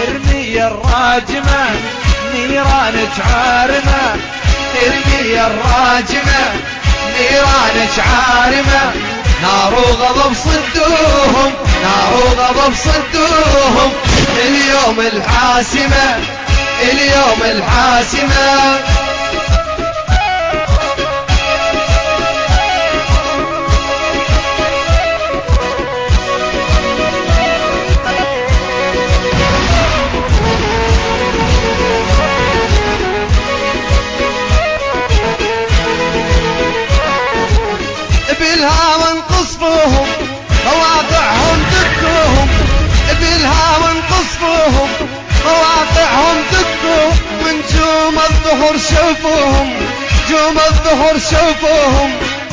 ارمي الراجمة نيران عارمة، ارمي الراجمة نيران عارمة، نار وغضب صدوهم، نار وغضب صدوهم، اليوم الحاسمة، اليوم الحاسمة. بالهوى انقصفوهم مواقعهم دكوهم، بالهوى انقصفوهم مواقعهم دكوهم، من جوم الظهر شوفوهم، جوم الظهر شوفوهم،